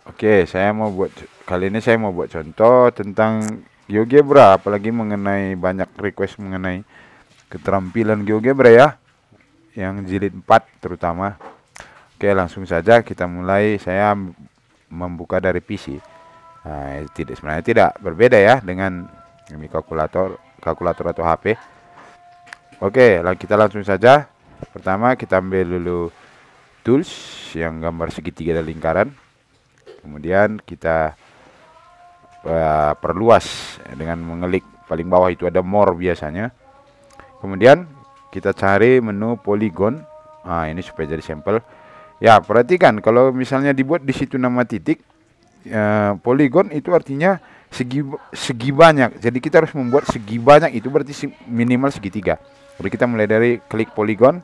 Oke, kali ini saya mau buat contoh tentang GeoGebra, apalagi mengenai banyak request mengenai keterampilan GeoGebra ya, yang jilid 4 terutama. Oke, langsung saja kita mulai. Saya membuka dari PC. Nah, sebenarnya tidak berbeda ya dengan ini kalkulator atau HP. Oke, kita langsung saja. Pertama kita ambil dulu tools yang gambar segitiga dan lingkaran. Kemudian kita perluas dengan mengelik paling bawah itu ada more biasanya. Kemudian kita cari menu polygon. Nah, ini supaya jadi sampel. Ya, perhatikan kalau misalnya dibuat di situ nama titik, polygon itu artinya segi banyak. Jadi kita harus membuat segi banyak, itu berarti minimal segitiga. Jadi kita mulai dari klik polygon.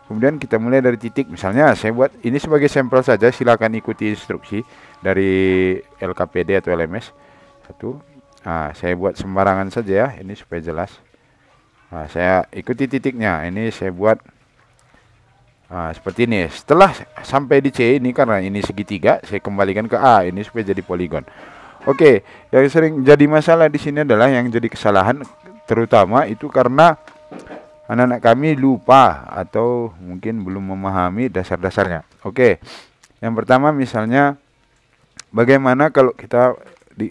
Kemudian kita mulai dari titik. Misalnya saya buat ini sebagai sampel saja, silakan ikuti instruksi dari LKPD atau LMS. Nah, saya buat sembarangan saja ya, ini supaya jelas. Nah, saya ikuti titiknya. Ini saya buat seperti ini. Setelah sampai di C ini, karena ini segitiga, saya kembalikan ke A ini supaya jadi poligon. Oke, yang sering jadi masalah di sini adalah yang jadi kesalahan, terutama itu karena anak-anak kami lupa atau mungkin belum memahami dasar-dasarnya. Oke, yang pertama misalnya bagaimana kalau kita di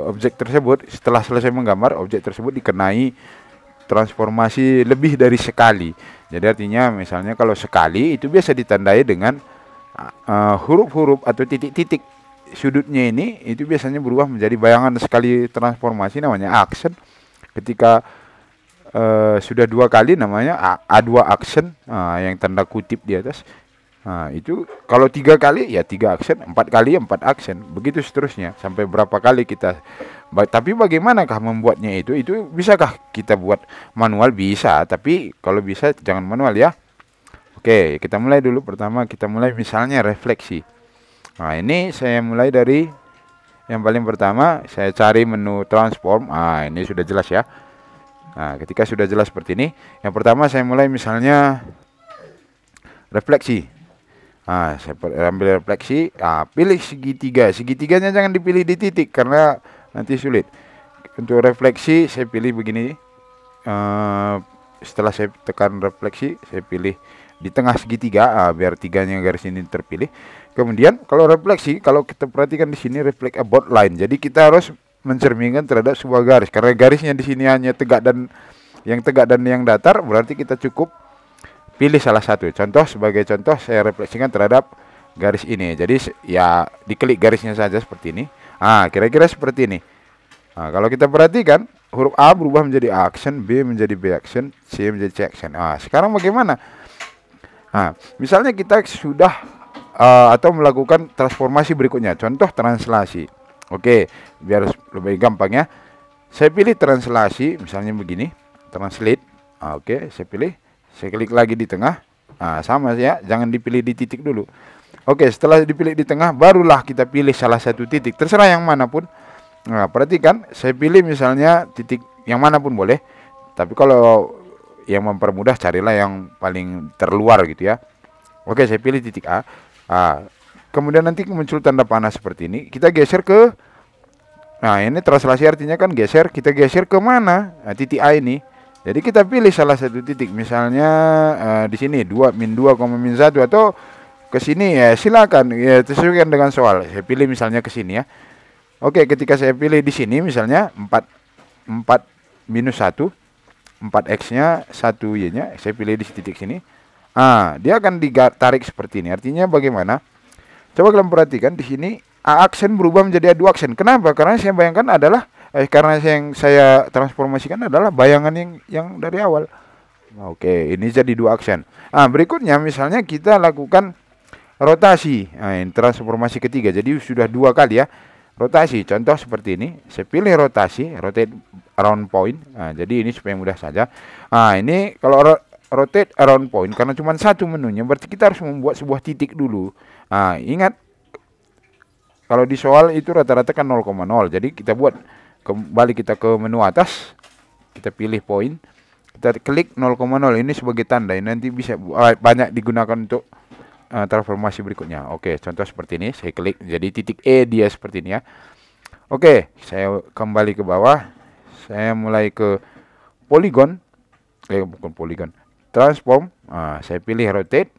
objek tersebut setelah selesai menggambar, objek tersebut dikenai transformasi lebih dari sekali. Jadi artinya misalnya kalau sekali itu biasa ditandai dengan huruf-huruf atau titik-titik sudutnya ini, itu biasanya berubah menjadi bayangan sekali transformasi, namanya aksen. Ketika sudah 2 kali namanya A2 aksen, yang tanda kutip di atas. Nah, itu kalau 3 kali ya 3 aksen, 4 kali 4 aksen, begitu seterusnya sampai berapa kali kita. Tapi bagaimanakah membuatnya itu? Itu bisakah kita buat manual? Bisa, tapi kalau bisa jangan manual ya. Oke, kita mulai dulu. Pertama kita mulai misalnya refleksi. Nah, ini saya mulai dari yang paling pertama, saya cari menu transform. Ini sudah jelas ya. Nah, ketika sudah jelas seperti ini, yang pertama saya mulai misalnya refleksi. Nah, saya ambil refleksi. Pilih segitiga. Segitiganya jangan dipilih di titik karena nanti sulit. Untuk refleksi saya pilih begini. Setelah saya tekan refleksi, saya pilih di tengah segitiga, biar tiganya garis ini terpilih. Kemudian kalau refleksi, kalau kita perhatikan di sini reflect about line. Jadi kita harus mencerminkan terhadap sebuah garis, karena garisnya di sini hanya tegak dan yang datar, berarti kita cukup pilih salah satu. Contoh, sebagai contoh saya refleksikan terhadap garis ini. Jadi ya diklik garisnya saja seperti ini. Kira-kira seperti ini. Kalau kita perhatikan, huruf A berubah menjadi A aksen, B menjadi B aksen, C menjadi C aksen. Sekarang bagaimana? Misalnya kita sudah atau melakukan transformasi berikutnya. Contoh translasi. Oke, biar lebih gampang ya. Saya pilih translasi, misalnya begini, translate. Oke, saya pilih, saya klik lagi di tengah. Sama ya, jangan dipilih di titik dulu. Oke, setelah dipilih di tengah, barulah kita pilih salah satu titik, terserah yang manapun. Perhatikan, saya pilih misalnya titik yang manapun boleh. Tapi kalau yang mempermudah, carilah yang paling terluar gitu ya. Oke, saya pilih titik A. Kemudian nanti muncul tanda panah seperti ini. Kita geser ke, ini translasi artinya kan geser. Kita geser ke mana? Titik A ini. Jadi kita pilih salah satu titik. Misalnya di sini 2 min 2, min 1 atau ke sini ya silakan. Ya sesuaikan dengan soal. Saya pilih misalnya ke sini ya. Oke, ketika saya pilih di sini misalnya 4 minus 1, 4x-nya 1y-nya, saya pilih di titik sini. Dia akan ditarik seperti ini. Artinya bagaimana? Coba kalian perhatikan di sini A aksen berubah menjadi A2 aksen. Kenapa? Karena saya bayangkan adalah karena yang saya transformasikan adalah bayangan yang dari awal. Oke, ini jadi 2 aksen. Berikutnya misalnya kita lakukan rotasi. Ini transformasi ketiga. Jadi sudah 2 kali ya. Rotasi, contoh seperti ini. Saya pilih rotasi, rotate around point. Jadi ini supaya mudah saja. Ini kalau rotate around point, karena cuma satu menunya, berarti kita harus membuat sebuah titik dulu. Ingat, kalau di soal itu rata-rata kan 0,0. Jadi kita buat kembali, kita ke menu atas, kita pilih point, kita klik 0,0 ini sebagai tanda. Ini nanti bisa banyak digunakan untuk transformasi berikutnya. Oke, contoh seperti ini, saya klik jadi titik E dia seperti ini ya. Oke, saya kembali ke bawah, saya mulai ke polygon, bukan polygon, transform. Saya pilih rotate.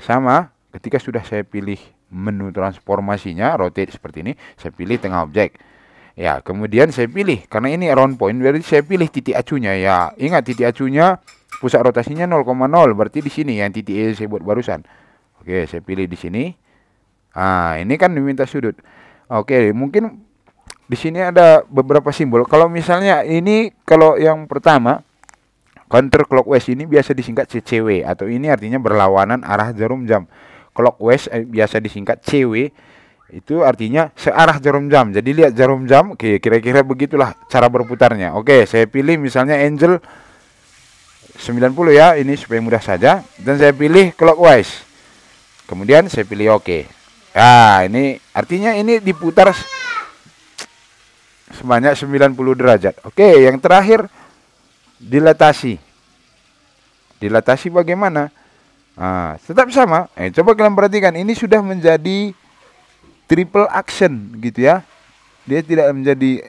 Sama, ketika sudah saya pilih menu transformasinya rotate seperti ini, saya pilih tengah objek. Ya, kemudian saya pilih, karena ini round point, berarti saya pilih titik acunya. Ya, ingat titik acunya pusat rotasinya 0,0, berarti di sini yang titik E saya buat barusan. Oke, saya pilih di sini. Ini kan diminta sudut. Oke, mungkin di sini ada beberapa simbol. Kalau misalnya ini, kalau yang pertama counterclockwise ini biasa disingkat CCW, atau ini artinya berlawanan arah jarum jam. Clockwise biasa disingkat CW, itu artinya searah jarum jam. Jadi lihat jarum jam, oke, kira-kira begitulah cara berputarnya. Oke, saya pilih misalnya angle 90 ya, ini supaya mudah saja, dan saya pilih clockwise. Kemudian saya pilih oke. Ini artinya ini diputar sebanyak 90 derajat. Oke, yang terakhir dilatasi. Dilatasi bagaimana? Tetap sama. Coba kalian perhatikan, ini sudah menjadi triple action gitu ya. Dia tidak menjadi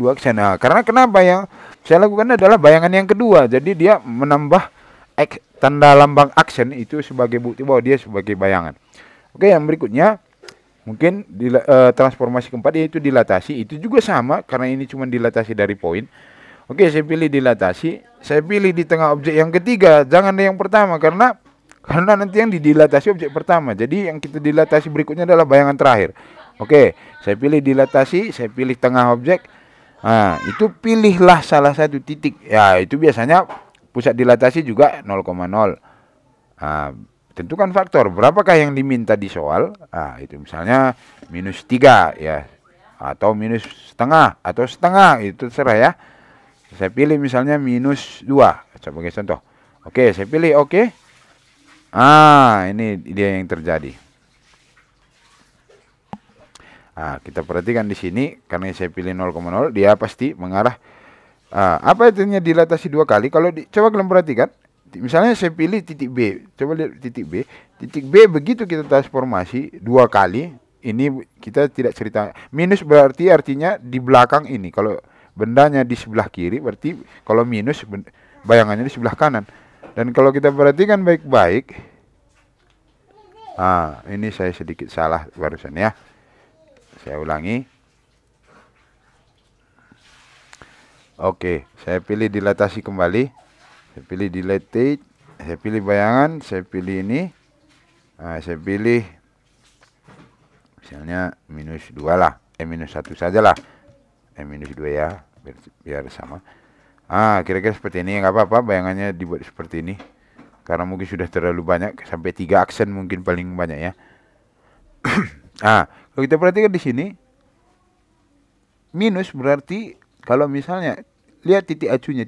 dua action. Karena kenapa yang saya lakukan adalah bayangan yang kedua. Jadi dia menambah tanda lambang action itu sebagai bukti bahwa dia sebagai bayangan. Oke, yang berikutnya mungkin transformasi keempat yaitu dilatasi. Itu juga sama karena ini cuma dilatasi dari poin. Oke, saya pilih dilatasi. Saya pilih di tengah objek yang ketiga, jangan yang pertama karena nanti yang dilatasi objek pertama. Jadi yang kita dilatasi berikutnya adalah bayangan terakhir. Oke, saya pilih dilatasi, saya pilih tengah objek. Itu pilihlah salah satu titik. Ya, itu biasanya pusat dilatasi juga 0,0. Tentukan faktor berapakah yang diminta di soal. Itu misalnya -3 ya, atau minus setengah atau setengah, itu terserah ya. Saya pilih misalnya -2 sebagai contoh. Oke, saya pilih oke. Ini dia yang terjadi. Kita perhatikan di sini, karena saya pilih 0,0, dia pasti mengarah. Apa artinya dilatasi 2 kali? Kalau coba kalian perhatikan, misalnya saya pilih titik B. Coba lihat titik B. Titik B begitu kita transformasi 2 kali, ini kita tidak cerita. Minus berarti artinya di belakang ini. Kalau bendanya di sebelah kiri, berarti kalau minus bayangannya di sebelah kanan. Dan kalau kita perhatikan baik-baik, ini saya sedikit salah barusan ya. Saya ulangi. Oke, saya pilih dilatasi kembali. Saya pilih dilatate, saya pilih bayangan, saya pilih ini. Saya pilih misalnya -2 lah. -1 sajalah. -2 ya, biar sama. Kira-kira seperti ini, nggak apa-apa bayangannya dibuat seperti ini karena mungkin sudah terlalu banyak, sampai 3 aksen mungkin paling banyak ya. Kalau kita perhatikan di sini, minus berarti kalau misalnya lihat titik acunya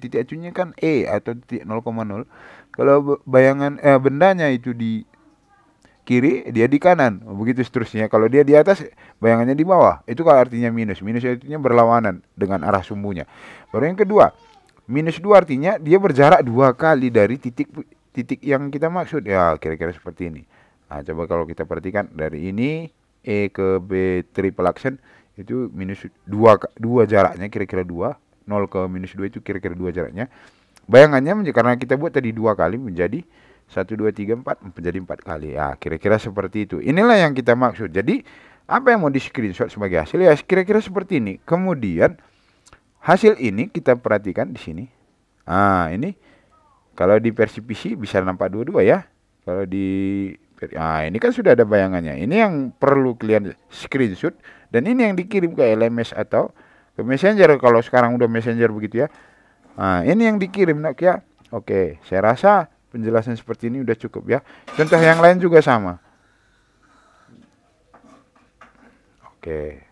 kan E atau titik 0,0. Kalau bayangan bendanya itu di kiri, dia di kanan, begitu seterusnya. Kalau dia di atas, bayangannya di bawah. Itu kalau artinya minus. Minus artinya berlawanan dengan arah sumbunya. Baru yang kedua, -2 artinya dia berjarak 2 kali dari titik yang kita maksud. Ya, kira-kira seperti ini. Coba kalau kita perhatikan dari ini E ke B triple action itu -2 jaraknya, kira-kira 2. 0 ke -2 itu kira-kira 2 jaraknya. Bayangannya karena kita buat tadi 2 kali menjadi 1, 2, 3, 4 menjadi 4 kali. Kira-kira seperti itu. Inilah yang kita maksud. Jadi apa yang mau di screenshot sebagai hasil ya kira-kira seperti ini. Kemudian hasil ini kita perhatikan di sini. Ini kalau di versi PC bisa nampak dua-dua ya. Kalau di ini kan sudah ada bayangannya. Ini yang perlu kalian screenshot dan ini yang dikirim ke LMS atau ke Messenger kalau sekarang udah Messenger begitu ya. Ini yang dikirim Nokia. Oke, saya rasa penjelasan seperti ini udah cukup ya. Contoh yang lain juga sama. Oke.